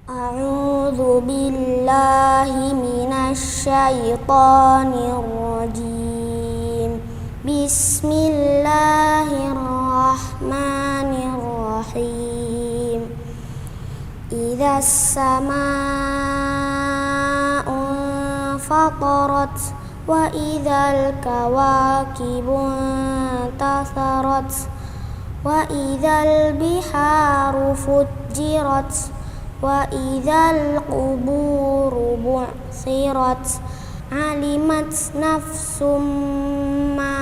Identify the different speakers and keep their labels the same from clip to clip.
Speaker 1: A'udzu billahi minasy syaithanir rajim. Bismillahirrahmanirrahim. Idzas samaa'u fatarat wa idzal kawakibu intatharat wa idzal biharu fujjirat wa idzal quburu bu'thirat alimat nafsum ma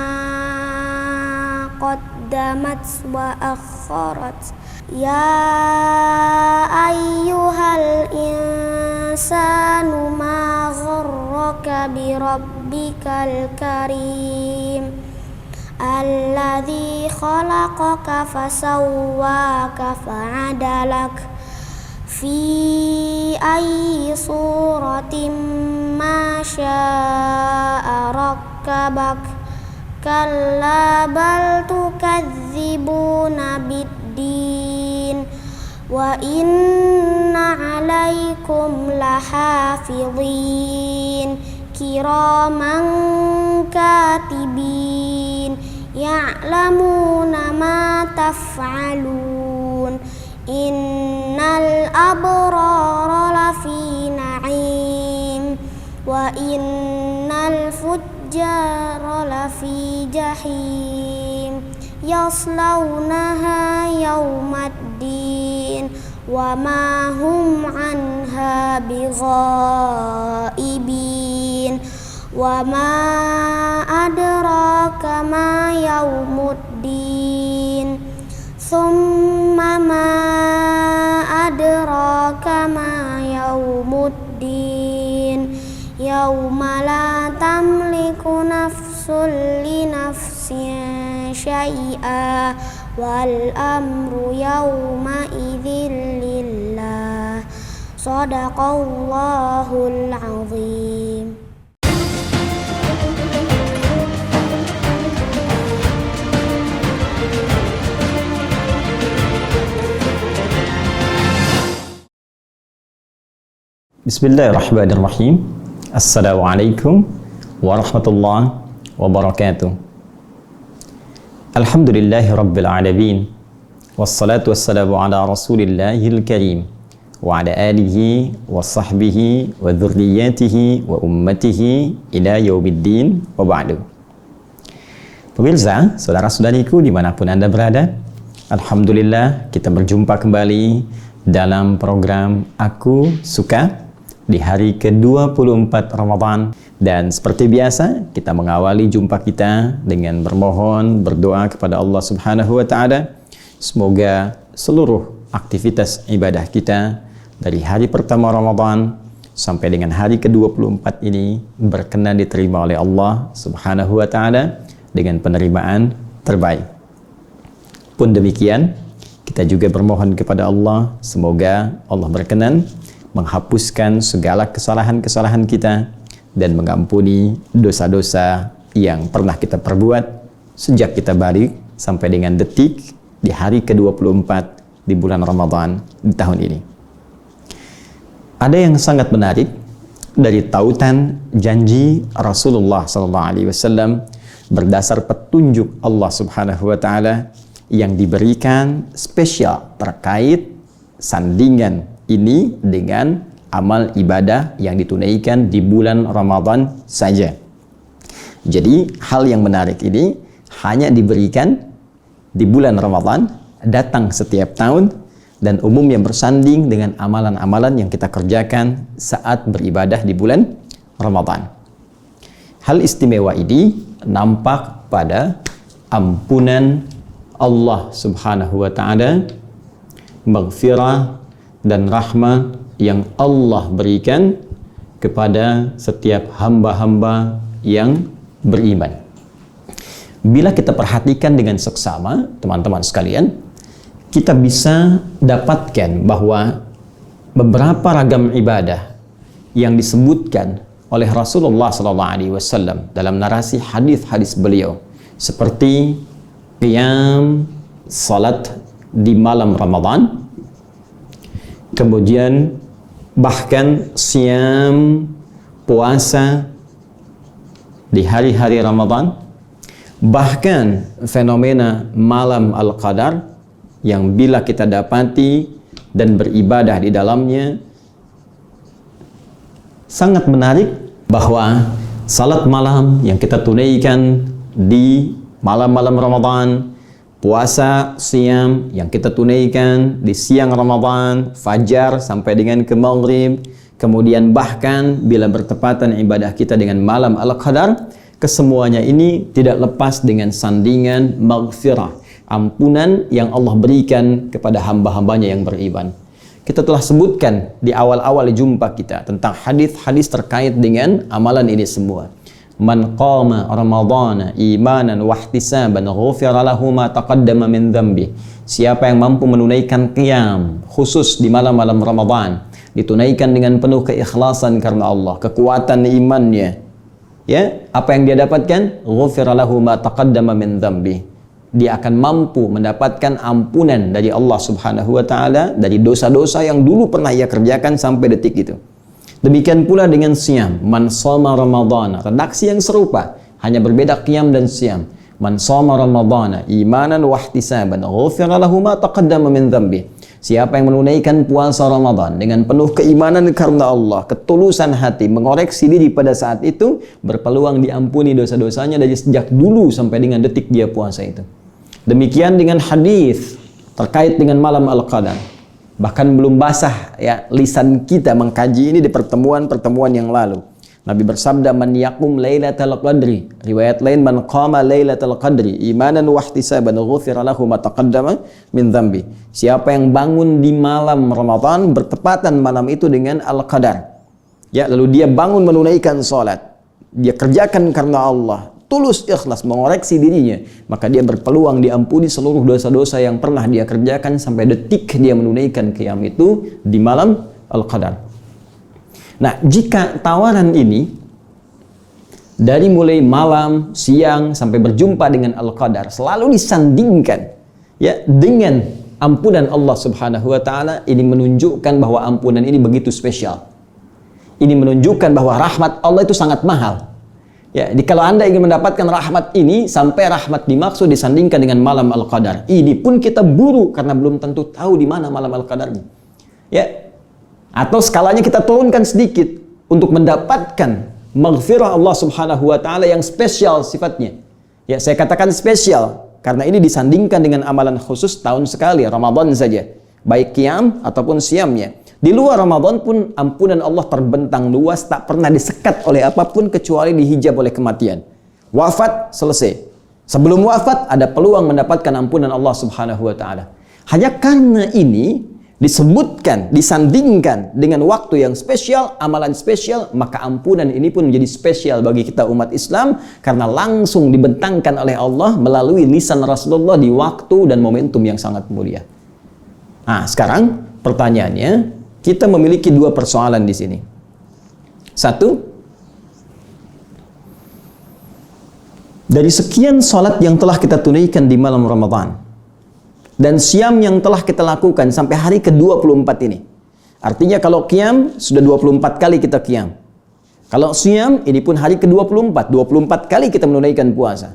Speaker 1: qaddamat wa akharat ya ayyuhal insanu ma gharraka bi rabbikal karim alladzi khalaqaka fasawwaka fa'adalak fi ayyi suratin ma syaa rakkabak kalla bal tukadzibuna biddin wa inna 'alaikum lahafidhin kiraman katibin ya'lamuna ma taf'alun innal abrara lafi na'im wa innal fujjara lafi jahim yaslawnaha yawmaddin wa ma hum anha bighaibin wa ma adraka ma yawmuddin summa ma adraka ma yawmuddin yawma la tamliku nafsun li nafsin syai'a wal amru yawma idzin lillah. Shadaqallahul azim.
Speaker 2: Bismillahirrahmanirrahim. Assalamualaikum warahmatullahi wabarakatuh. Alhamdulillahi rabbil alamin. Wassalatu wassalamu ala rasulillahil karim wa ala alihi wa sahbihi wa dhurriyyatihi wa ummatihi ila yaumiddin wa ba'du. Pemirsa, saudara-saudariku dimanapun Anda berada, alhamdulillah kita berjumpa kembali dalam program Aku Suka di hari ke-24 Ramadan, dan seperti biasa kita mengawali jumpa kita dengan bermohon berdoa kepada Allah Subhanahu wa taala. Semoga seluruh aktivitas ibadah kita dari hari pertama Ramadan sampai dengan hari ke-24 ini berkenan diterima oleh Allah Subhanahu wa taala dengan penerimaan terbaik. Pun demikian, kita juga bermohon kepada Allah semoga Allah berkenan menghapuskan segala kesalahan-kesalahan kita dan mengampuni dosa-dosa yang pernah kita perbuat sejak kita balik sampai dengan detik di hari ke-24 di bulan Ramadan di tahun ini. Ada yang sangat menarik dari tautan janji Rasulullah SAW berdasar petunjuk Allah Subhanahu wa taala yang diberikan spesial terkait sandingan ini dengan amal ibadah yang ditunaikan di bulan Ramadan saja. Jadi hal yang menarik ini hanya diberikan di bulan Ramadan, datang setiap tahun, dan umumnya bersanding dengan amalan-amalan yang kita kerjakan saat beribadah di bulan Ramadan. Hal istimewa ini nampak pada ampunan Allah Subhanahu wa taala, maghfirah dan rahmat yang Allah berikan kepada setiap hamba-hamba yang beriman. Bila kita perhatikan dengan seksama, teman-teman sekalian, kita bisa dapatkan bahwa beberapa ragam ibadah yang disebutkan oleh Rasulullah SAW dalam narasi hadis-hadis beliau, seperti qiyam salat di malam Ramadan, kemudian bahkan siam, puasa di hari-hari Ramadan, bahkan fenomena malam Al-Qadar yang bila kita dapati dan beribadah di dalamnya sangat menarik, bahwa salat malam yang kita tunaikan di malam-malam Ramadan, puasa siam yang kita tunaikan di siang Ramadan, fajar sampai dengan ke maghrib, kemudian bahkan bila bertepatan ibadah kita dengan malam Al-Qadar, kesemuanya ini tidak lepas dengan sandingan maghfirah, ampunan yang Allah berikan kepada hamba-hambanya yang beriman. Kita telah sebutkan di awal-awal jumpa kita tentang hadis-hadis terkait dengan amalan ini semua. Man qama ramadhana imanan wa ihtisaban ghufira lahu ma taqaddama min dhanbi. Siapa yang mampu menunaikan qiyam khusus di malam-malam Ramadan, ditunaikan dengan penuh keikhlasan karena Allah, kekuatan imannya, ya, apa yang dia dapatkan? Ghufira lahu ma taqaddama min dhanbi. Dia akan mampu mendapatkan ampunan dari Allah Subhanahu wa taala dari dosa-dosa yang dulu pernah ia kerjakan sampai detik itu. Demikian pula dengan siam, man shoma ramadhana, redaksi yang serupa, hanya berbeda qiyam dan siam. Man shoma ramadhana imanan wa ihtisaban ghufira lahu ma taqaddama min dhanbi. Siapa yang menunaikan puasa Ramadan dengan penuh keimanan karena Allah, ketulusan hati, mengoreksi diri pada saat itu, berpeluang diampuni dosa-dosanya dari sejak dulu sampai dengan detik dia puasa itu. Demikian dengan hadis terkait dengan malam Al-Qadar. Bahkan belum basah ya lisan kita mengkaji ini di pertemuan-pertemuan yang lalu. Nabi bersabda, man yaqum lailatal qadri, riwayat lain man qama lailatal qadri imanan wa ihtisaban ghufira lahu ma taqaddama min dhanbi. Siapa yang bangun di malam Ramadan bertepatan malam itu dengan Al-Qadar, ya, lalu dia bangun menunaikan salat, dia kerjakan karena Allah, tulus ikhlas mengoreksi dirinya, maka dia berpeluang diampuni seluruh dosa-dosa yang pernah dia kerjakan sampai detik dia menunaikan qiyam itu di malam Al-Qadar. Nah, jika tawaran ini dari mulai malam, siang sampai berjumpa dengan Al-Qadar selalu disandingkan ya dengan ampunan Allah Subhanahu wa taala, ini menunjukkan bahwa ampunan ini begitu spesial. Ini menunjukkan bahwa rahmat Allah itu sangat mahal. Ya, jadi kalau Anda ingin mendapatkan rahmat ini, sampai rahmat dimaksud disandingkan dengan malam Al-Qadar. Ini pun kita buru karena belum tentu tahu di mana malam Al-Qadarnya. Ya. Atau skalanya kita turunkan sedikit untuk mendapatkan maghfirah Allah Subhanahu wa taala yang spesial sifatnya. Ya, saya katakan spesial karena ini disandingkan dengan amalan khusus tahun sekali, Ramadan saja. Baik qiyam ataupun siamnya. Di luar Ramadan pun ampunan Allah terbentang luas, tak pernah disekat oleh apapun kecuali dihijab oleh kematian. Wafat, selesai. Sebelum wafat ada peluang mendapatkan ampunan Allah Subhanahu wa taala. Hanya karena ini disebutkan, disandingkan dengan waktu yang spesial, amalan spesial, maka ampunan ini pun menjadi spesial bagi kita umat Islam karena langsung dibentangkan oleh Allah melalui lisan Rasulullah di waktu dan momentum yang sangat mulia. Nah, sekarang pertanyaannya, kita memiliki dua persoalan di sini. Satu, dari sekian salat yang telah kita tunaikan di malam Ramadan dan siam yang telah kita lakukan sampai hari ke-24 ini. Artinya kalau qiyam sudah 24 kali kita qiyam. Kalau siam ini pun hari ke-24, 24 kali kita menunaikan puasa.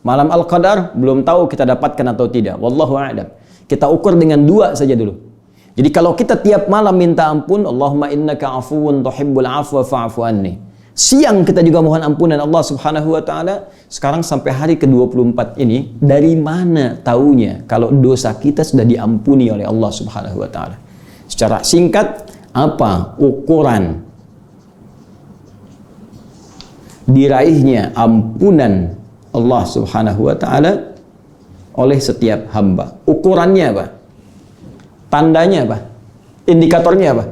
Speaker 2: Malam Al-Qadar belum tahu kita dapatkan atau tidak. Wallahu a'lam. Kita ukur dengan dua saja dulu. Jadi kalau kita tiap malam minta ampun, Allahumma innaka afuwun tuhibbul afwa fa'fu anni. Siang kita juga mohon ampunan Allah Subhanahu wa taala. Sekarang sampai hari ke-24 ini, dari mana taunya kalau dosa kita sudah diampuni oleh Allah Subhanahu wa taala? Secara singkat, apa ukuran diraihnya ampunan Allah Subhanahu wa taala oleh setiap hamba? Ukurannya apa? Tandanya apa? Indikatornya apa?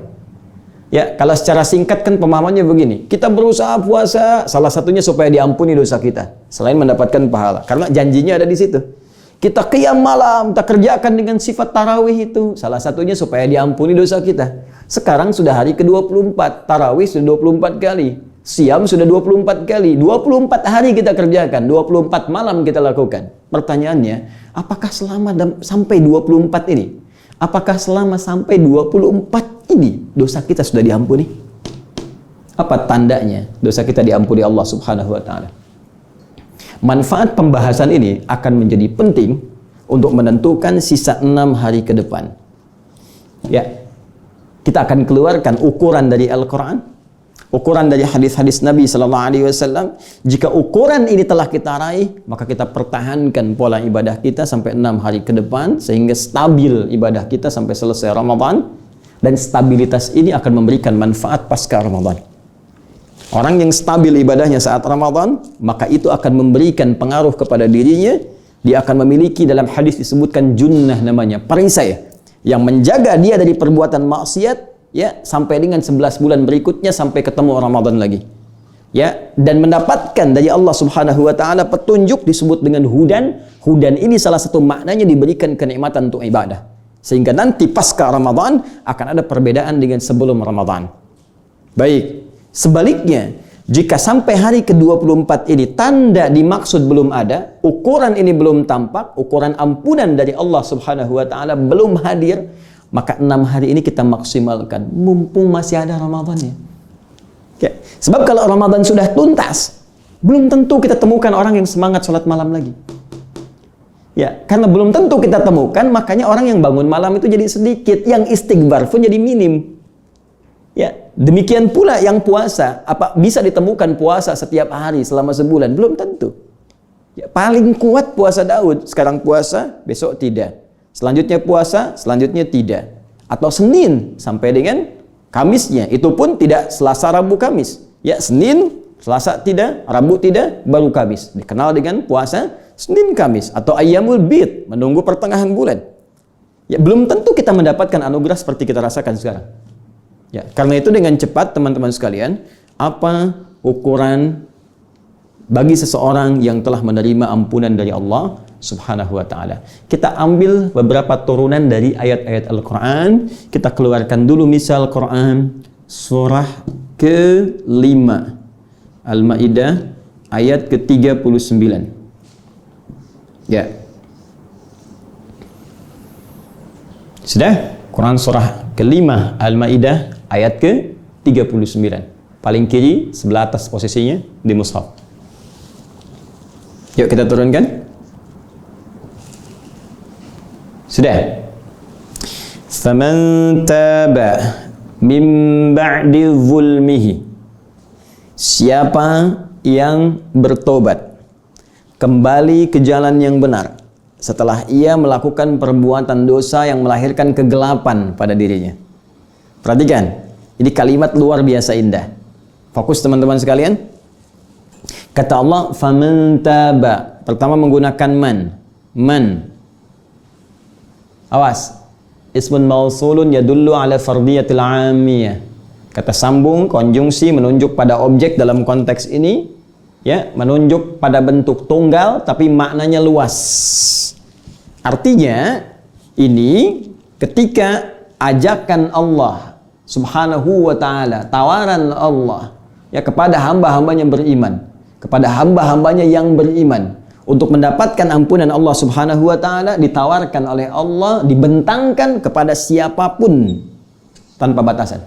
Speaker 2: Ya, kalau secara singkat kan pemahamannya begini. Kita berusaha puasa, salah satunya supaya diampuni dosa kita. Selain mendapatkan pahala. Karena janjinya ada di situ. Kita qiyam malam, kita kerjakan dengan sifat tarawih itu. Salah satunya supaya diampuni dosa kita. Sekarang sudah hari ke-24. Tarawih sudah 24 kali. Siam sudah 24 kali. 24 hari kita kerjakan. 24 malam kita lakukan. Pertanyaannya, apakah selama sampai 24 ini? Apakah selama sampai 24 ini dosa kita sudah diampuni? Apa tandanya dosa kita diampuni Allah Subhanahu wa taala? Manfaat pembahasan ini akan menjadi penting untuk menentukan sisa 6 hari ke depan. Ya, kita akan keluarkan ukuran dari Al-Quran, ukuran dari hadis-hadis Nabi Sallallahu Alaihi Wasallam. Jika ukuran ini telah kita raih, maka kita pertahankan pola ibadah kita sampai 6 hari ke depan, sehingga stabil ibadah kita sampai selesai Ramadan. Dan stabilitas ini akan memberikan manfaat pasca Ramadan. Orang yang stabil ibadahnya saat Ramadan, maka itu akan memberikan pengaruh kepada dirinya. Dia akan memiliki, dalam hadis disebutkan junnah namanya, perisai yang menjaga dia dari perbuatan maksiat, ya, sampai dengan 11 bulan berikutnya sampai ketemu Ramadan lagi. Ya, dan mendapatkan dari Allah Subhanahu wa taala petunjuk disebut dengan hudan. Hudan ini salah satu maknanya diberikan kenikmatan untuk ibadah. Sehingga nanti pasca Ramadan akan ada perbedaan dengan sebelum Ramadan. Baik. Sebaliknya, jika sampai hari ke-24 ini tanda dimaksud belum ada, ukuran ini belum tampak, ukuran ampunan dari Allah Subhanahu wa taala belum hadir, maka 6 hari ini kita maksimalkan mumpung masih ada Ramadannya. Ya, sebab kalau Ramadan sudah tuntas, belum tentu kita temukan orang yang semangat sholat malam lagi. Ya, karena belum tentu kita temukan, makanya orang yang bangun malam itu jadi sedikit, yang istighfar pun jadi minim. Ya, demikian pula yang puasa, apa bisa ditemukan puasa setiap hari selama sebulan? Belum tentu. Ya, paling kuat puasa Daud, sekarang puasa, besok tidak. Selanjutnya puasa, selanjutnya tidak. Atau Senin sampai dengan Kamisnya, itu pun tidak Selasa, Rabu, Kamis. Ya, Senin, Selasa tidak, Rabu tidak, baru Kamis. Dikenal dengan puasa Senin, Kamis. Atau Ayyamul Bid, menunggu pertengahan bulan. Ya, belum tentu kita mendapatkan anugerah seperti kita rasakan sekarang. Ya, karena itu dengan cepat teman-teman sekalian, apa ukuran bagi seseorang yang telah menerima ampunan dari Allah Subhanahu wa taala? Kita ambil beberapa turunan dari ayat-ayat Al-Qur'an. Kita keluarkan dulu misal Quran surah ke-5 Al-Maidah ayat ke-39. Ya. Sudah? Quran surah ke-5 Al-Maidah ayat ke-39. Paling kiri sebelah atas posisinya di mushaf. Yuk kita turunkan. Sudah. Faman taba min ba'di zulmihi. Siapa yang bertobat kembali ke jalan yang benar setelah ia melakukan perbuatan dosa yang melahirkan kegelapan pada dirinya. Perhatikan, ini kalimat luar biasa indah. Fokus teman-teman sekalian. Kata Allah, faman taba. Pertama menggunakan man. Man. Awas. Ismun mausulun yadullu ala fardiyatil amiyah. Kata sambung, konjungsi menunjuk pada objek dalam konteks ini. Ya, menunjuk pada bentuk tunggal tapi maknanya luas. Artinya, ini ketika ajakan Allah Subhanahu wa ta'ala, tawaran Allah ya kepada hamba-hambanya beriman, kepada hamba-hambanya yang beriman untuk mendapatkan ampunan Allah Subhanahu wa ta'ala, ditawarkan oleh Allah, dibentangkan kepada siapapun tanpa batasan.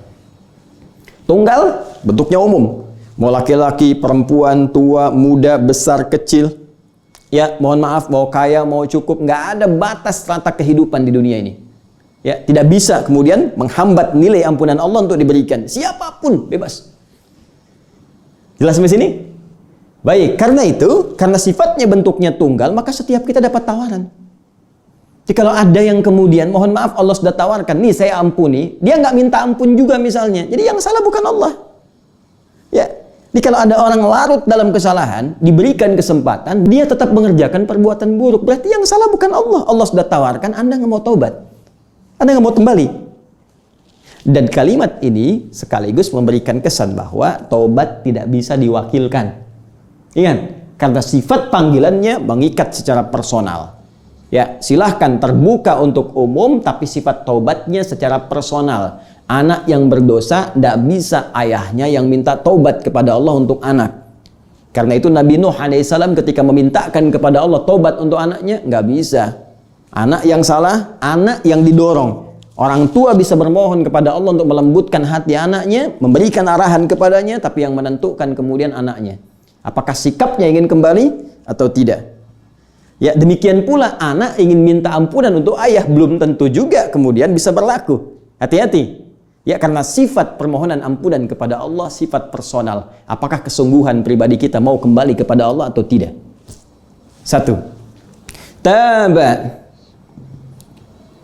Speaker 2: Tunggal bentuknya umum, mau laki-laki, perempuan, tua, muda, besar, kecil, ya mohon maaf, mau kaya, mau cukup, nggak ada batas rata kehidupan di dunia ini. Ya, tidak bisa kemudian menghambat nilai ampunan Allah untuk diberikan. Siapapun bebas. Jelas sampai sini? Baik, karena itu, karena sifatnya bentuknya tunggal, maka setiap kita dapat tawaran. Jadi kalau ada yang kemudian, mohon maaf Allah sudah tawarkan, nih saya ampuni, dia nggak minta ampun juga misalnya. Jadi yang salah bukan Allah. Ya, jadi kalau ada orang larut dalam kesalahan, diberikan kesempatan, dia tetap mengerjakan perbuatan buruk. Berarti yang salah bukan Allah. Allah sudah tawarkan, Anda nggak mau taubat. Anda nggak mau kembali. Dan kalimat ini sekaligus memberikan kesan bahwa taubat tidak bisa diwakilkan. Ingat, karena sifat panggilannya mengikat secara personal. Ya, silahkan terbuka untuk umum, tapi sifat taubatnya secara personal. Anak yang berdosa tidak bisa ayahnya yang minta taubat kepada Allah untuk anak. Karena itu Nabi Nuh alaihissalam ketika memintakan kepada Allah taubat untuk anaknya, nggak bisa. Anak yang salah, anak yang didorong. Orang tua bisa bermohon kepada Allah untuk melembutkan hati anaknya, memberikan arahan kepadanya, tapi yang menentukan kemudian anaknya. Apakah sikapnya ingin kembali atau tidak? Ya, demikian pula anak ingin minta ampunan untuk ayah, belum tentu juga kemudian bisa berlaku. Hati-hati. Ya, karena sifat permohonan ampunan kepada Allah sifat personal. Apakah kesungguhan pribadi kita mau kembali kepada Allah atau tidak? Satu. Taba.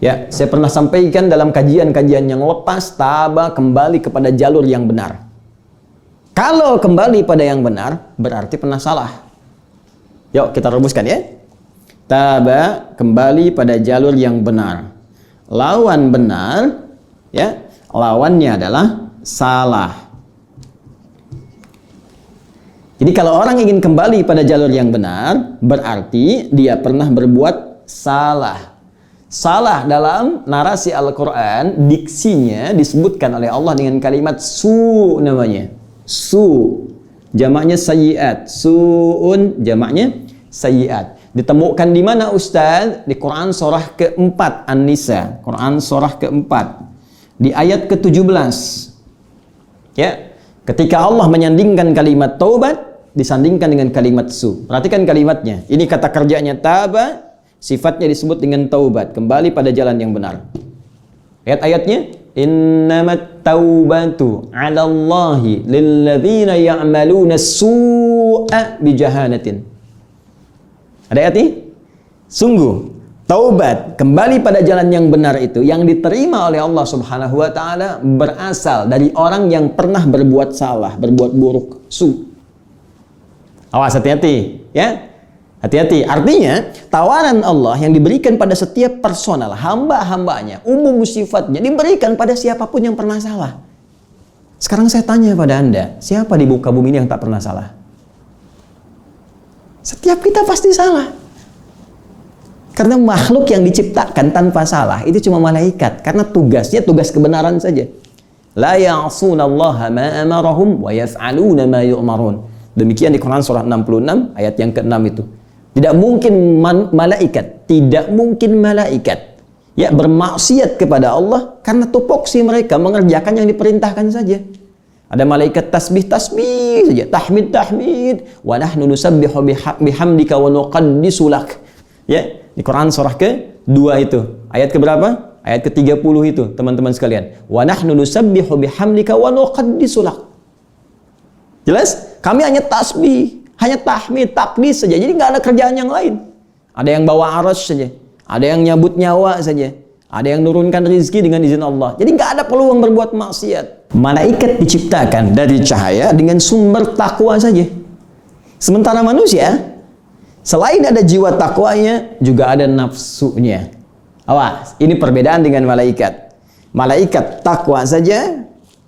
Speaker 2: Ya, saya pernah sampaikan dalam kajian-kajian yang lepas, taba kembali kepada jalur yang benar. Kalau kembali pada yang benar, berarti pernah salah. Yuk kita rumuskan ya. Taba kembali pada jalur yang benar. Lawan benar, ya, lawannya adalah salah. Jadi kalau orang ingin kembali pada jalur yang benar, berarti dia pernah berbuat salah. Salah dalam narasi Al-Quran, diksinya disebutkan oleh Allah dengan kalimat su namanya. Su, jamaknya sayyiat. Su'un, jamaknya sayyiat. Ditemukan di mana Ustaz? Di Quran surah keempat An-Nisa. Quran surah keempat. Di ayat ke-17. Ya, ketika Allah menyandingkan kalimat taubat, disandingkan dengan kalimat su. Perhatikan kalimatnya. Ini kata kerjanya taba. Sifatnya disebut dengan taubat, kembali pada jalan yang benar. Ayat-ayatnya, innamat taubatu 'ala Allahi lilladzina ya'maluna su'a bijahalatin. Ada ayat ini? Sungguh, taubat, kembali pada jalan yang benar itu yang diterima oleh Allah Subhanahu wa taala berasal dari orang yang pernah berbuat salah, berbuat buruk, su. Awas, hati-hati, ya. Hati-hati, artinya tawaran Allah yang diberikan pada setiap personal, hamba-hambanya, umum sifatnya, diberikan pada siapapun yang pernah salah. Sekarang saya tanya pada Anda, siapa di muka bumi ini yang tak pernah salah? Setiap kita pasti salah. Karena makhluk yang diciptakan tanpa salah, itu cuma malaikat. Karena tugasnya, tugas kebenaran saja. La ya'sunallaha ma amarahum wa yaf'aluna ma yu'marun. Demikian di Quran surah 66, ayat yang ke-6 itu. Tidak mungkin malaikat, tidak mungkin malaikat ya bermaksiat kepada Allah karena tupoksi mereka mengerjakan yang diperintahkan saja. Ada malaikat tasbih saja, tahmid, wa nahnu nusabbihu bihamdika wa nuqaddisu lak. Ya, di Quran surah ke-2 itu. Ayat ke berapa? Ayat ke-30 itu, teman-teman sekalian. Wa nahnu nusabbihu bihamdika wa nuqaddisu lak. Jelas? Kami hanya tasbih, hanya tahmid, takdis saja. Jadi nggak ada kerjaan yang lain. Ada yang bawa arasy saja. Ada yang nyabut nyawa saja. Ada yang nurunkan rizki dengan izin Allah. Jadi nggak ada peluang berbuat maksiat. Malaikat diciptakan dari cahaya dengan sumber takwa saja. Sementara manusia, selain ada jiwa takwanya, juga ada nafsunya. Awas, ini perbedaan dengan malaikat. Malaikat takwa saja,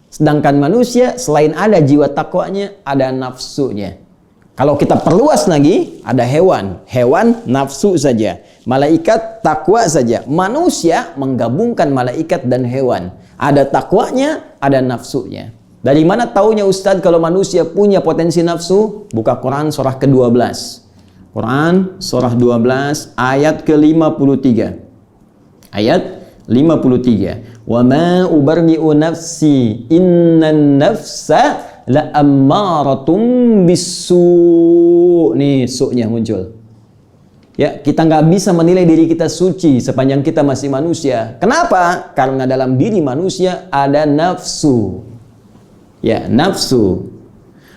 Speaker 2: sedangkan manusia selain ada jiwa takwanya, ada nafsunya. Kalau kita perluas lagi, ada hewan. Hewan nafsu saja. Malaikat takwa saja. Manusia menggabungkan malaikat dan hewan. Ada takwanya, ada nafsunya. Dari mana taunya Ustadz kalau manusia punya potensi nafsu? Buka Quran surah ke-12. Quran surah 12 ayat ke-53. Ayat 53. Wa ma ubarri'u nafsi innan nafsa la ammaratum bisu. Nih su-nya muncul. Ya, kita nggak bisa menilai diri kita suci sepanjang kita masih manusia. Kenapa? Karena dalam diri manusia ada nafsu. Ya, nafsu.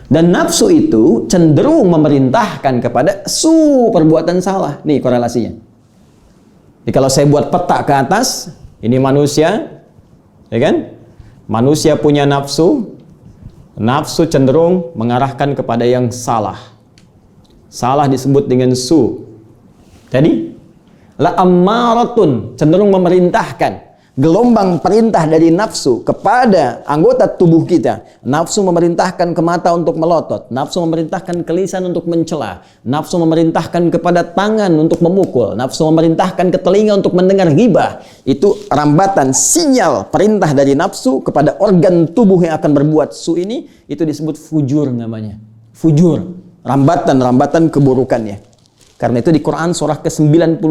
Speaker 2: Dan nafsu itu cenderung memerintahkan kepada su, perbuatan salah. Nih korelasinya. Jadi kalau saya buat peta ke atas, ini manusia, ya kan? Manusia punya nafsu. Nafsu cenderung mengarahkan kepada yang salah. Salah disebut dengan su. Jadi, la ammaratun, cenderung memerintahkan. Gelombang perintah dari nafsu kepada anggota tubuh kita. Nafsu memerintahkan ke mata untuk melotot. Nafsu memerintahkan ke lisan untuk mencela. Nafsu memerintahkan kepada tangan untuk memukul. Nafsu memerintahkan ke telinga untuk mendengar ghibah. Itu rambatan sinyal perintah dari nafsu kepada organ tubuh yang akan berbuat su ini. Itu disebut fujur namanya. Fujur. Rambatan-rambatan keburukannya. Karena itu di Quran surah ke-91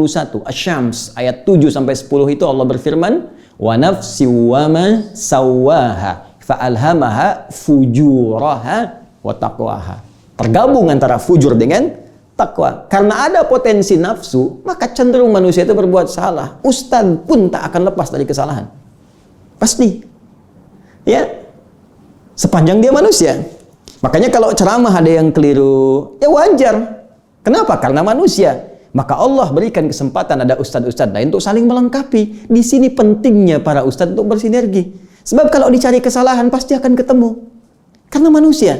Speaker 2: Asy-Syams ayat 7-10 itu Allah berfirman, Wa nafsi wa ma sawwaha fa'alhamaha fujuraha wa taqwaha. Tergabung antara fujur dengan takwa. Karena ada potensi nafsu, maka cenderung manusia itu berbuat salah. Ustadz pun tak akan lepas dari kesalahan. Pasti. Ya. Sepanjang dia manusia. Makanya kalau ceramah ada yang keliru, ya wajar. Kenapa? Karena manusia. Maka Allah berikan kesempatan ada ustadz-ustadz lain untuk saling melengkapi. Di sini pentingnya para ustadz untuk bersinergi. Sebab kalau dicari kesalahan pasti akan ketemu. Karena manusia.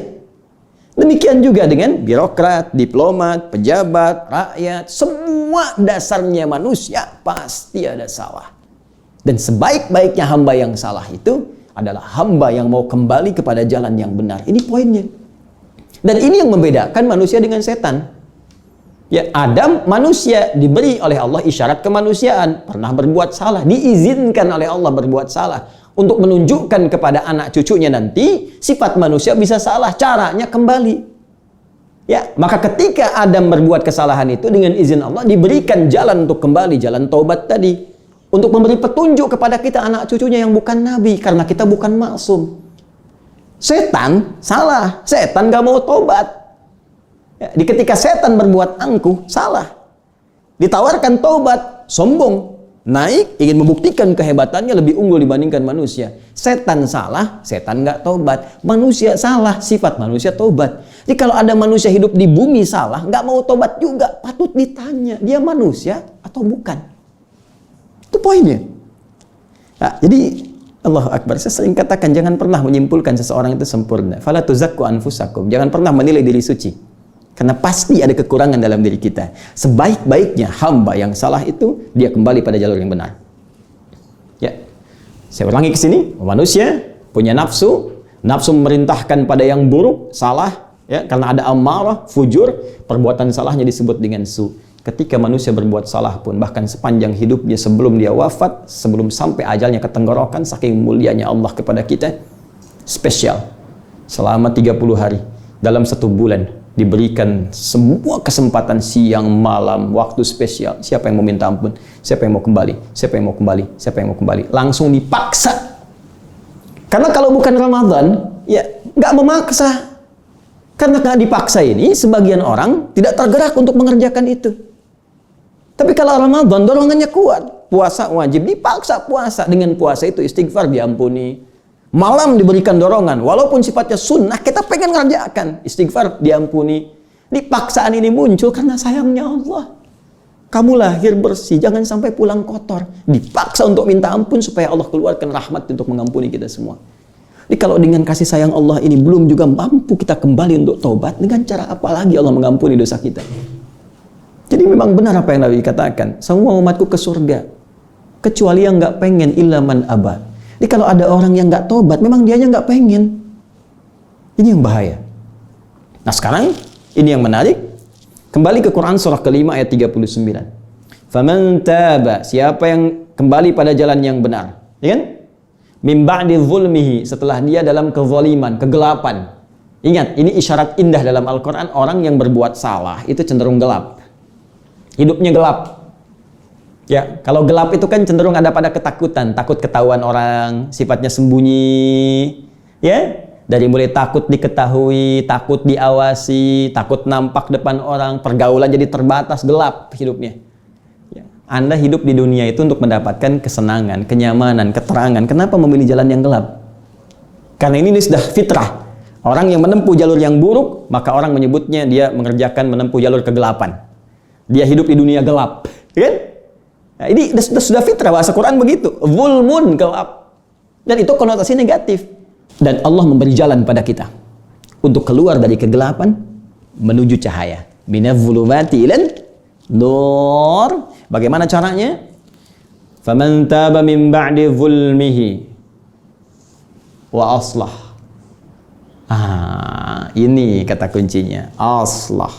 Speaker 2: Demikian juga dengan birokrat, diplomat, pejabat, rakyat. Semua dasarnya manusia pasti ada salah. Dan sebaik-baiknya hamba yang salah itu adalah hamba yang mau kembali kepada jalan yang benar. Ini poinnya. Dan ini yang membedakan manusia dengan setan. Ya, Adam manusia diberi oleh Allah isyarat kemanusiaan. Pernah berbuat salah, diizinkan oleh Allah berbuat salah. Untuk menunjukkan kepada anak cucunya nanti, sifat manusia bisa salah, caranya kembali. Ya, maka ketika Adam berbuat kesalahan itu dengan izin Allah, diberikan jalan untuk kembali, jalan taubat tadi. Untuk memberi petunjuk kepada kita anak cucunya yang bukan nabi, karena kita bukan maksum. Setan salah, setan gak mau taubat. Ya, ketika setan berbuat angkuh, salah. Ditawarkan taubat, sombong. Naik, ingin membuktikan kehebatannya lebih unggul dibandingkan manusia. Setan salah, setan nggak tobat. Manusia salah, sifat manusia tobat. Jadi kalau ada manusia hidup di bumi salah, nggak mau tobat juga, patut ditanya, dia manusia atau bukan? Itu poinnya. Nah, jadi Allahu Akbar, saya sering katakan jangan pernah menyimpulkan seseorang itu sempurna. Fala tuzakku anfusakum, jangan pernah menilai diri suci. Karena pasti ada kekurangan dalam diri kita. Sebaik-baiknya hamba yang salah itu, dia kembali pada jalur yang benar. Ya, saya ulangi ke sini. Manusia punya nafsu. Nafsu memerintahkan pada yang buruk, salah. Ya, karena ada amarah, fujur. Perbuatan salahnya disebut dengan su. Ketika manusia berbuat salah pun, bahkan sepanjang hidup dia sebelum dia wafat, sebelum sampai ajalnya ke tenggorokan, saking mulianya Allah kepada kita, spesial. Selama 30 hari, dalam 1 bulan, diberikan semua kesempatan siang, malam, waktu spesial. Siapa yang mau minta ampun? Siapa yang mau kembali? Siapa yang mau kembali? Siapa yang mau kembali? Langsung dipaksa. Karena kalau bukan Ramadan, ya nggak memaksa. Karena nggak dipaksa ini, sebagian orang tidak tergerak untuk mengerjakan itu. Tapi kalau Ramadan, dorongannya kuat. Puasa wajib, dipaksa puasa. Dengan puasa itu istighfar diampuni. Malam diberikan dorongan, walaupun sifatnya sunnah, kita pengen ngerjakan. Istighfar diampuni. Paksaan ini muncul karena sayangnya Allah. Kamu lahir bersih, jangan sampai pulang kotor. Dipaksa untuk minta ampun supaya Allah keluarkan rahmat untuk mengampuni kita semua. Jadi kalau dengan kasih sayang Allah ini belum juga mampu kita kembali untuk taubat, dengan cara apa lagi Allah mengampuni dosa kita? Jadi memang benar apa yang Nabi katakan, semua umatku ke surga, kecuali yang nggak pengen, illa man aba. Jadi kalau ada orang yang nggak tobat, memang dianya nggak pengen. Ini yang bahaya. Nah sekarang, ini yang menarik. Kembali ke Quran surah ke-5 ayat 39. Faman taba, siapa yang kembali pada jalan yang benar. Ya kan? Min ba'di zulmihi, setelah dia dalam kezaliman, kegelapan. Ingat, ini isyarat indah dalam Al-Quran. Orang yang berbuat salah, itu cenderung gelap. Hidupnya gelap. Ya, kalau gelap itu kan cenderung ada pada ketakutan, takut ketahuan orang, sifatnya sembunyi, ya, dari mulai takut diketahui, takut diawasi, takut nampak depan orang, pergaulan jadi terbatas, gelap hidupnya. Ya. Anda hidup di dunia itu untuk mendapatkan kesenangan, kenyamanan, keterangan. Kenapa memilih jalan yang gelap? Karena ini sudah fitrah. Orang yang menempuh jalur yang buruk, maka orang menyebutnya dia mengerjakan menempuh jalur kegelapan. Dia hidup di dunia gelap, kan? Nah, ini sudah fitrah, bahasa Quran begitu. Zulmun, gelap. Dan itu konotasi negatif. Dan Allah memberi jalan pada kita untuk keluar dari kegelapan menuju cahaya. Minadh dhulumati ilan nur. Bagaimana caranya? Faman taba min ba'di zulmihi wa aslah. Ini kata kuncinya. Aslah.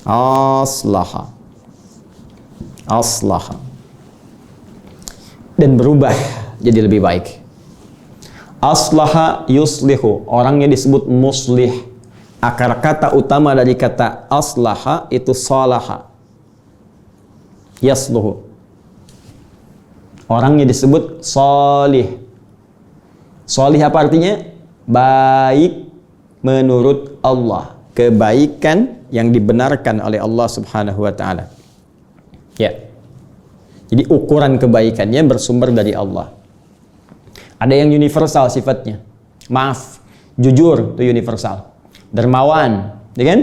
Speaker 2: Aslaha. Aslaha. Dan berubah jadi lebih baik. Aslaha yuslihu, orangnya disebut muslih. Akar kata utama dari kata aslaha itu salaha. Yasluhu. Orangnya disebut solih. Solih apa artinya? Baik menurut Allah. Kebaikan yang dibenarkan oleh Allah Subhanahu wa ta'ala. Ya. Jadi ukuran kebaikannya bersumber dari Allah. Ada yang universal sifatnya. Maaf, jujur itu universal. Dermawan, ya kan?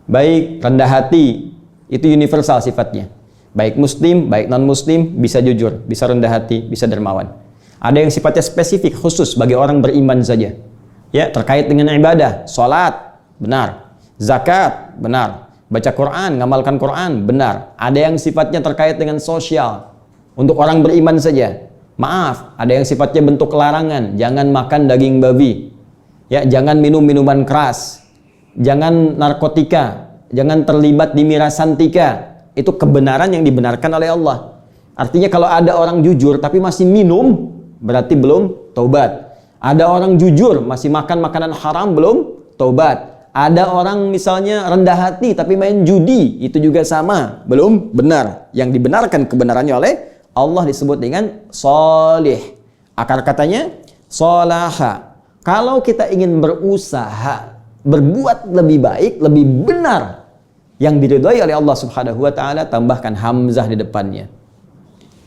Speaker 2: Baik, rendah hati, itu universal sifatnya. Baik muslim, baik non-muslim, bisa jujur, bisa rendah hati, bisa dermawan. Ada yang sifatnya spesifik, khusus bagi orang beriman saja. Ya, terkait dengan ibadah, salat, benar. Zakat, benar. Baca Quran, ngamalkan Quran, benar. Ada yang sifatnya terkait dengan sosial, untuk orang beriman saja. Maaf, ada yang sifatnya bentuk larangan, jangan makan daging babi. Ya, jangan minum minuman keras. Jangan narkotika, jangan terlibat di mirasantika. Itu kebenaran yang dibenarkan oleh Allah. Artinya kalau ada orang jujur tapi masih minum, berarti belum taubat. Ada orang jujur masih makan makanan haram, belum taubat. Ada orang misalnya rendah hati tapi main judi, itu juga sama, belum benar. Yang dibenarkan kebenarannya oleh Allah disebut dengan solih. Akar katanya solaha. Kalau kita ingin berusaha berbuat lebih baik, lebih benar yang diridhai oleh Allah Subhanahu wa ta'ala, tambahkan hamzah di depannya.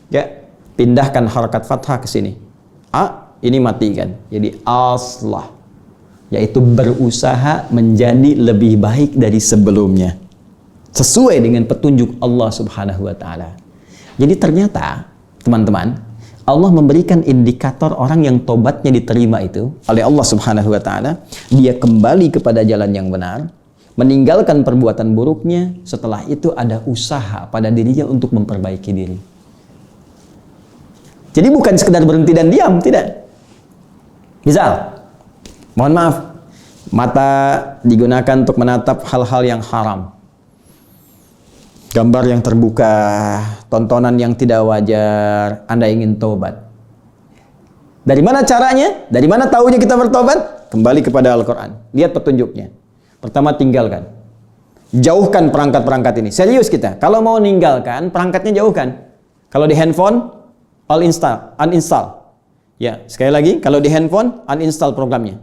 Speaker 2: Ya, pindahkan harakat fathah ke sini. Ini matikan. Jadi aslah, yaitu berusaha menjadi lebih baik dari sebelumnya. Sesuai dengan petunjuk Allah Subhanahu wa ta'ala. Jadi ternyata, teman-teman, Allah memberikan indikator orang yang tobatnya diterima itu oleh Allah Subhanahu wa ta'ala. Dia kembali kepada jalan yang benar, meninggalkan perbuatan buruknya. Setelah itu ada usaha pada dirinya untuk memperbaiki diri. Jadi bukan sekedar berhenti dan diam, tidak. Misal, mohon maaf, mata digunakan untuk menatap hal-hal yang haram. Gambar yang terbuka, tontonan yang tidak wajar, Anda ingin taubat. Dari mana caranya? Dari mana tahunya kita bertobat? Kembali kepada Al-Quran. Lihat petunjuknya. Pertama, tinggalkan. Jauhkan perangkat-perangkat ini. Serius kita. Kalau mau ninggalkan, perangkatnya jauhkan. Kalau di handphone, uninstall. Ya, sekali lagi, kalau di handphone, uninstall programnya.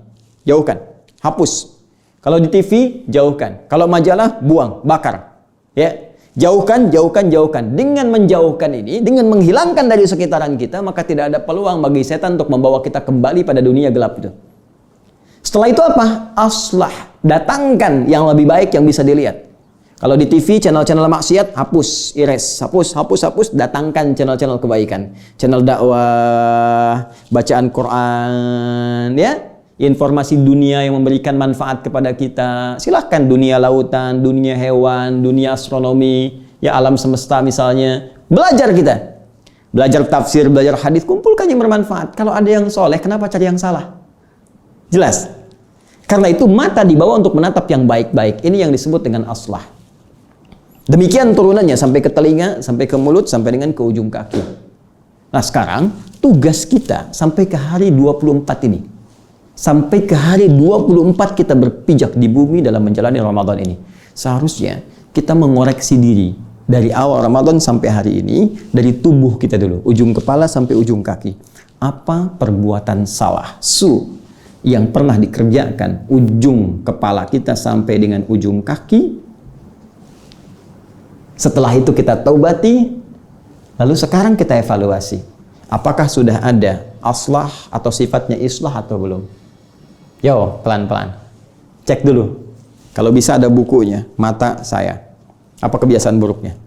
Speaker 2: Jauhkan. Hapus. Kalau di TV, jauhkan. Kalau majalah, buang, bakar. Ya. Jauhkan. Dengan menjauhkan ini, dengan menghilangkan dari sekitaran kita, maka tidak ada peluang bagi setan untuk membawa kita kembali pada dunia gelap itu. Setelah itu apa? Aslah. Datangkan yang lebih baik yang bisa dilihat. Kalau di TV, channel-channel maksiat, hapus, erase, hapus. Datangkan channel-channel kebaikan. Channel dakwah, bacaan Quran, ya. Informasi dunia yang memberikan manfaat kepada kita. Silahkan dunia lautan, dunia hewan, dunia astronomi, ya alam semesta misalnya. Belajar kita. Belajar tafsir, belajar hadis, kumpulkan yang bermanfaat. Kalau ada yang soleh, kenapa cari yang salah? Jelas. Karena itu mata dibawa untuk menatap yang baik-baik. Ini yang disebut dengan aslah. Demikian turunannya sampai ke telinga, sampai ke mulut, sampai dengan ke ujung kaki. Nah sekarang tugas kita sampai ke hari 24 ini. Sampai ke hari 24 kita berpijak di bumi dalam menjalani Ramadan ini. Seharusnya kita mengoreksi diri dari awal Ramadan sampai hari ini, dari tubuh kita dulu, ujung kepala sampai ujung kaki. Apa perbuatan salah, yang pernah dikerjakan ujung kepala kita sampai dengan ujung kaki. Setelah itu kita taubati, lalu sekarang kita evaluasi. Apakah sudah ada aslah atau sifatnya islah atau belum? Yo, pelan-pelan. Cek dulu. Kalau bisa ada bukunya, mata saya. Apa kebiasaan buruknya?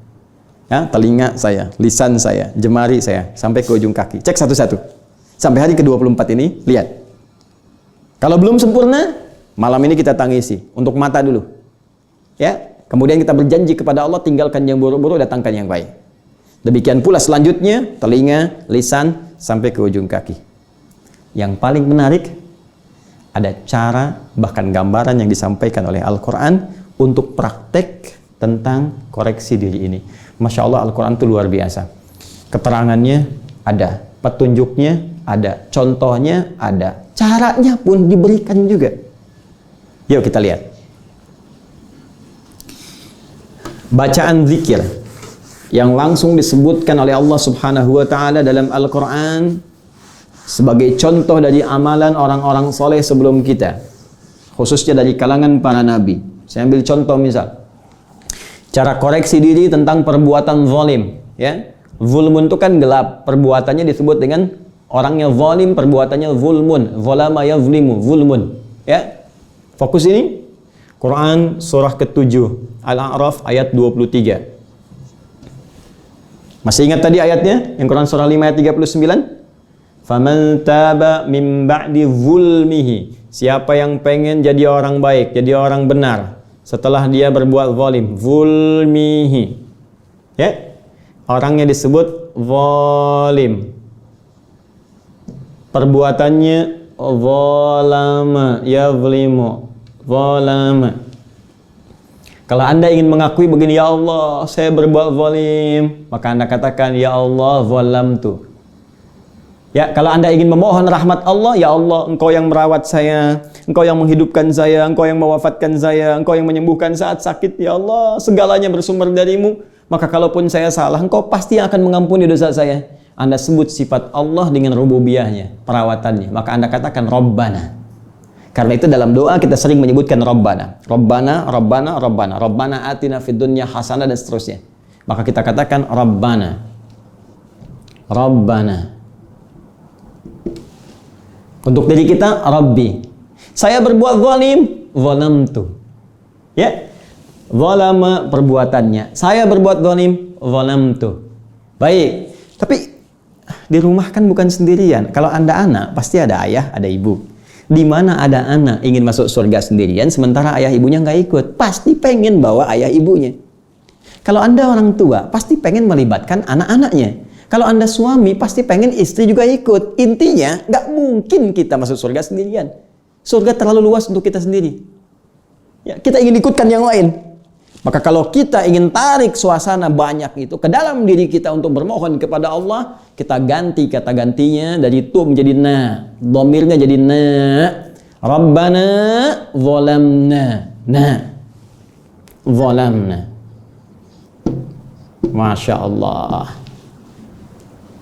Speaker 2: Ya, telinga saya, lisan saya, jemari saya, sampai ke ujung kaki. Cek satu-satu. Sampai hari ke-24 ini, lihat. Kalau belum sempurna, malam ini kita tangisi. Untuk mata dulu. Ya, kemudian kita berjanji kepada Allah, tinggalkan yang buruk-buruk, datangkan yang baik. Demikian pula selanjutnya, telinga, lisan, sampai ke ujung kaki. Yang paling menarik, ada cara, bahkan gambaran yang disampaikan oleh Al-Quran untuk praktek tentang koreksi diri ini. Masya Allah, Al-Quran itu luar biasa. Keterangannya ada, petunjuknya ada, contohnya ada, caranya pun diberikan juga. Yuk kita lihat. Bacaan zikir yang langsung disebutkan oleh Allah Subhanahu wa taala dalam Al-Qur'an sebagai contoh dari amalan orang-orang soleh sebelum kita, khususnya dari kalangan para nabi. Saya ambil contoh misal, cara koreksi diri tentang perbuatan zalim, ya. Zulmun itu kan gelap, perbuatannya disebut dengan orangnya zalim, perbuatannya zulmun, zalama yazlimu, zulmun, ya. Fokus ini Quran surah ke-7 Al-A'raf ayat 23. Masih ingat tadi ayatnya? Yang Quran surah 5 ayat 39? Faman taba min ba'di zulmihi. Siapa yang pengen jadi orang baik, jadi orang benar setelah dia berbuat zalim, zulmihi. Ya? Orangnya disebut zalim. Perbuatannya zalama, yazlimu, zalama. Kalau Anda ingin mengakui begini, ya Allah, saya berbuat zalim, maka Anda katakan, ya Allah, zalamtu. Ya, kalau Anda ingin memohon rahmat Allah, ya Allah, Engkau yang merawat saya, Engkau yang menghidupkan saya, Engkau yang mewafatkan saya, Engkau yang menyembuhkan saat sakit, ya Allah, segalanya bersumber darimu. Maka kalaupun saya salah, Engkau pasti akan mengampuni dosa saya. Anda sebut sifat Allah dengan rububiyahnya, perawatannya. Maka Anda katakan Rabbana. Karena itu dalam doa kita sering menyebutkan Rabbana. Rabbana, Rabbana, Rabbana. Rabbana atina fid dunya hasanah dan seterusnya. Maka kita katakan Rabbana. Rabbana. Untuk diri kita, Rabbi. Saya berbuat zalim, zalamtu. Ya. Zalama perbuatannya. Saya berbuat zalim, zalamtu. Baik. Tapi di rumah kan bukan sendirian. Kalau Anda anak, pasti ada ayah, ada ibu. Di mana ada anak ingin masuk surga sendirian, sementara ayah ibunya nggak ikut, pasti pengen bawa ayah ibunya. Kalau Anda orang tua, pasti pengen melibatkan anak-anaknya. Kalau Anda suami, pasti pengen istri juga ikut. Intinya, nggak mungkin kita masuk surga sendirian. Surga terlalu luas untuk kita sendiri. Ya, kita ingin ikutkan yang lain. Maka kalau kita ingin tarik suasana banyak itu ke dalam diri kita untuk bermohon kepada Allah, kita ganti kata gantinya dari tu menjadi na, dhamirnya jadi na. Rabbana zalamna, na, zalamna. Masya Allah.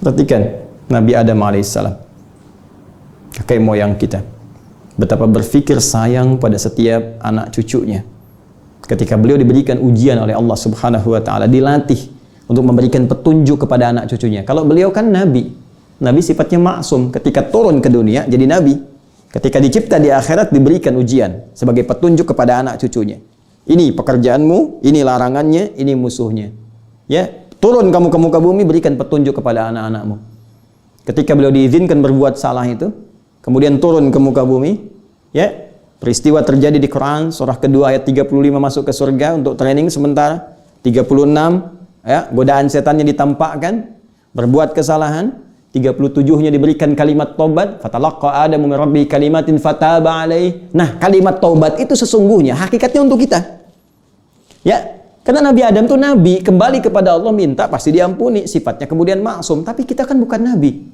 Speaker 2: Perhatikan Nabi Adam alaihissalam, kakek moyang kita, betapa berfikir sayang pada setiap anak cucunya. Ketika beliau diberikan ujian oleh Allah Subhanahu wa taala, dilatih untuk memberikan petunjuk kepada anak cucunya. Kalau beliau kan nabi. Nabi sifatnya maksum, ketika turun ke dunia jadi nabi. Ketika dicipta di akhirat diberikan ujian sebagai petunjuk kepada anak cucunya. Ini pekerjaanmu, ini larangannya, ini musuhnya. Ya, turun kamu ke muka bumi, berikan petunjuk kepada anak-anakmu. Ketika beliau diizinkan berbuat salah itu, kemudian turun ke muka bumi, ya, peristiwa terjadi di Quran surah kedua ayat 35 masuk ke surga untuk training sementara. 36 ya, godaan setannya ditampakkan, berbuat kesalahan. 37-nya diberikan kalimat taubat, fatalaqqa adamu min rabbi kalimatin fataba alaih. Nah, kalimat taubat itu sesungguhnya hakikatnya untuk kita. Ya, karena Nabi Adam itu nabi, kembali kepada Allah minta pasti diampuni, sifatnya kemudian maksum, tapi kita kan bukan nabi.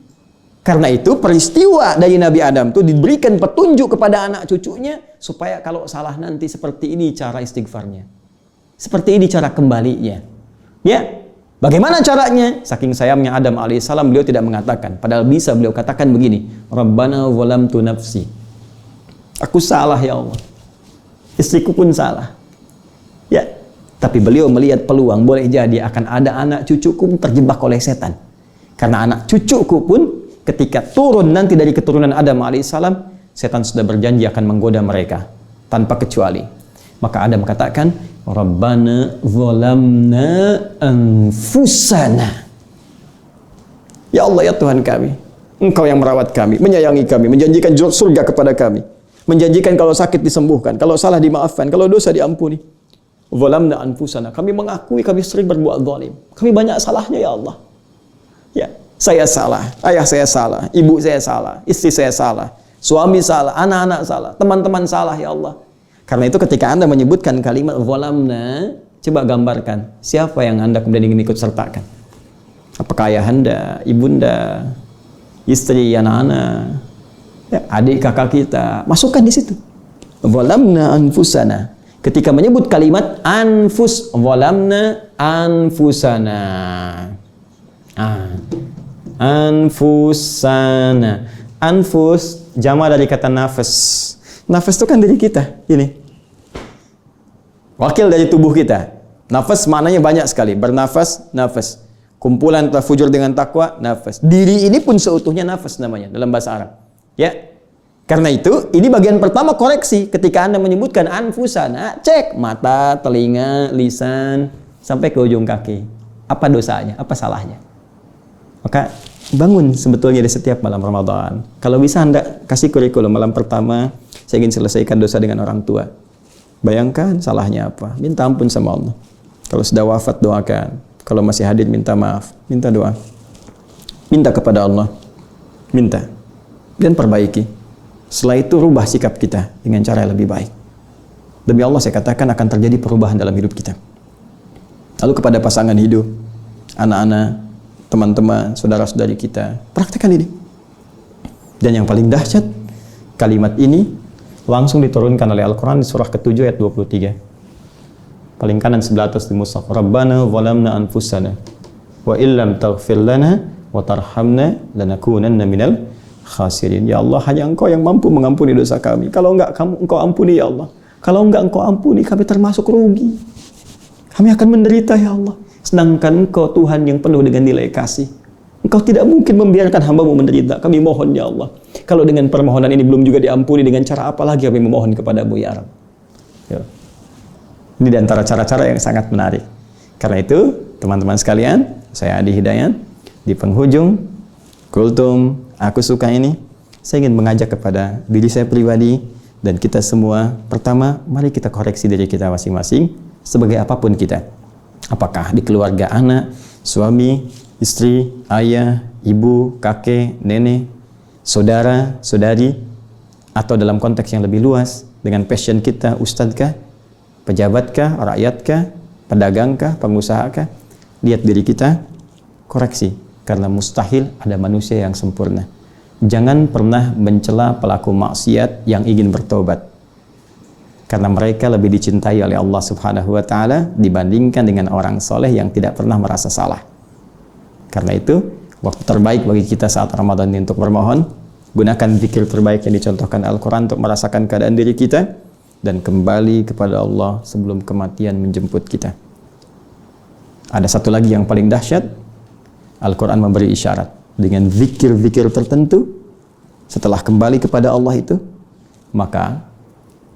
Speaker 2: Karena itu peristiwa dari Nabi Adam itu diberikan petunjuk kepada anak cucunya supaya kalau salah nanti seperti ini cara istighfarnya. Seperti ini cara kembalinya. Ya. Bagaimana caranya? Saking sayangnya Adam alaihissalam beliau tidak mengatakan. Padahal bisa beliau katakan begini. Rabbana zalamtu nafsi. Aku salah ya Allah. Istriku pun salah. Ya. Tapi beliau melihat peluang boleh jadi akan ada anak cucuku terjebak oleh setan. Karena anak cucuku pun ketika turun nanti dari keturunan Adam alaihissalam, setan sudah berjanji akan menggoda mereka tanpa kecuali. Maka Adam katakan, Rabbana zalamna anfusana. Ya Allah, ya Tuhan kami, Engkau yang merawat kami, menyayangi kami, menjanjikan surga kepada kami, menjanjikan kalau sakit disembuhkan, kalau salah dimaafkan, kalau dosa diampuni. Zalamna anfusana. Kami mengakui kami sering berbuat zalim. Kami banyak salahnya ya Allah. Ya. Saya salah, ayah saya salah, ibu saya salah, istri saya salah, suami salah, anak-anak salah, teman-teman salah ya Allah. Karena itu ketika Anda menyebutkan kalimat zalamna, coba gambarkan siapa yang Anda kemudian ingin ikut sertakan. Apakah ayah Anda, ibunda, istri, anak-anak, ya, adik kakak kita, masukkan di situ. Zalamna anfusana. ketika menyebut kalimat anfus, zalamna anfusana. Anfusana. Anfus jama dari kata nafas. Nafas itu kan diri kita, ini. Wakil dari tubuh kita. Nafas maknanya banyak sekali. Bernafas, nafas. Kumpulan tafujur dengan takwa, nafas. Diri ini pun seutuhnya nafas namanya dalam bahasa Arab. Ya. Karena itu, ini bagian pertama koreksi. Ketika Anda menyebutkan anfusana, cek mata, telinga, lisan, sampai ke ujung kaki. Apa dosanya? Apa salahnya? Maka bangun sebetulnya di setiap malam Ramadan. Kalau bisa Anda kasih kurikulum malam pertama, saya ingin selesaikan dosa dengan orang tua. Bayangkan salahnya apa? Minta ampun sama Allah. Kalau sudah wafat, doakan. Kalau masih hadir, minta maaf. Minta doa. Minta kepada Allah. Minta. Dan perbaiki. Setelah itu rubah sikap kita dengan cara yang lebih baik. Demi Allah saya katakan akan terjadi perubahan dalam hidup kita. Lalu kepada pasangan hidup, anak-anak, teman-teman, saudara-saudari kita, praktekkan ini. Dan yang paling dahsyat, kalimat ini langsung diturunkan oleh Al-Quran di surah ke-7 ayat 23. Paling kanan sebelah atas di mushaf. Rabbana zalamna anfusana wa illam taghfir lana wa tarhamna lanakunanna minal khasirin. Ya Allah, hanya Engkau yang mampu mengampuni dosa kami. Kalau enggak Engkau ampuni ya Allah. Kalau enggak Engkau ampuni, kami termasuk rugi. Kami akan menderita ya Allah. Sedangkan Engkau Tuhan yang penuh dengan nilai kasih. Engkau tidak mungkin membiarkan hamba-Mu menderita. Kami mohon ya Allah. Kalau dengan permohonan ini belum juga diampuni, dengan cara apa lagi kami memohon kepada-Mu ya Rabb. Ya. Ini di antara cara-cara yang sangat menarik. Karena itu, teman-teman sekalian, saya Adi Hidayat, di penghujung kultum aku suka ini, saya ingin mengajak kepada diri saya pribadi dan kita semua. Pertama, mari kita koreksi diri kita masing-masing sebagai apapun kita. Apakah di keluarga anak, suami, istri, ayah, ibu, kakek, nenek, saudara, saudari, atau dalam konteks yang lebih luas, dengan passion kita, ustadzkah, pejabatkah, rakyatkah, pedagangkah, pengusahakah, lihat diri kita, koreksi. Karena mustahil ada manusia yang sempurna. Jangan pernah mencela pelaku maksiat yang ingin bertobat. Karena mereka lebih dicintai oleh Allah Subhanahu wa Ta'ala dibandingkan dengan orang soleh yang tidak pernah merasa salah. Karena itu, waktu terbaik bagi kita saat Ramadan ini untuk bermohon, gunakan zikir terbaik yang dicontohkan Al-Quran untuk merasakan keadaan diri kita dan kembali kepada Allah sebelum kematian menjemput kita. Ada satu lagi yang paling dahsyat. Al-Quran memberi isyarat dengan zikir-zikir tertentu. Setelah kembali kepada Allah itu, maka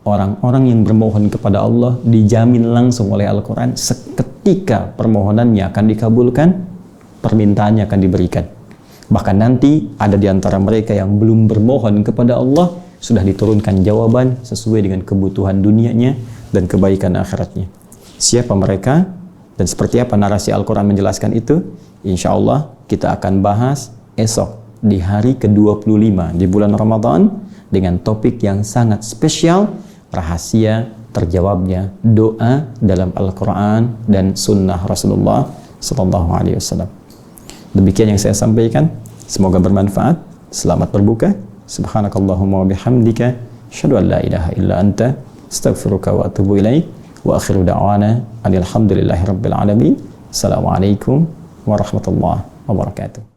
Speaker 2: orang-orang yang bermohon kepada Allah dijamin langsung oleh Al-Quran seketika permohonannya akan dikabulkan, permintaannya akan diberikan. Bahkan nanti ada di antara mereka yang belum bermohon kepada Allah, sudah diturunkan jawaban sesuai dengan kebutuhan dunianya dan kebaikan akhiratnya. Siapa mereka dan seperti apa narasi Al-Quran menjelaskan itu? Insya Allah kita akan bahas esok di hari ke-25 di bulan Ramadan dengan topik yang sangat spesial, rahasia terjawabnya doa dalam Al-Quran dan sunnah Rasulullah SAW. Demikian yang saya sampaikan, semoga bermanfaat. Selamat berbuka. Subhanakallahumma wa bihamdika asyhadu an la ilaha illa anta astaghfiruka wa atubu ilaik wa akhiru da'wana alhamdulillahi rabbil alamin. Assalamualaikum warahmatullahi wabarakatuh.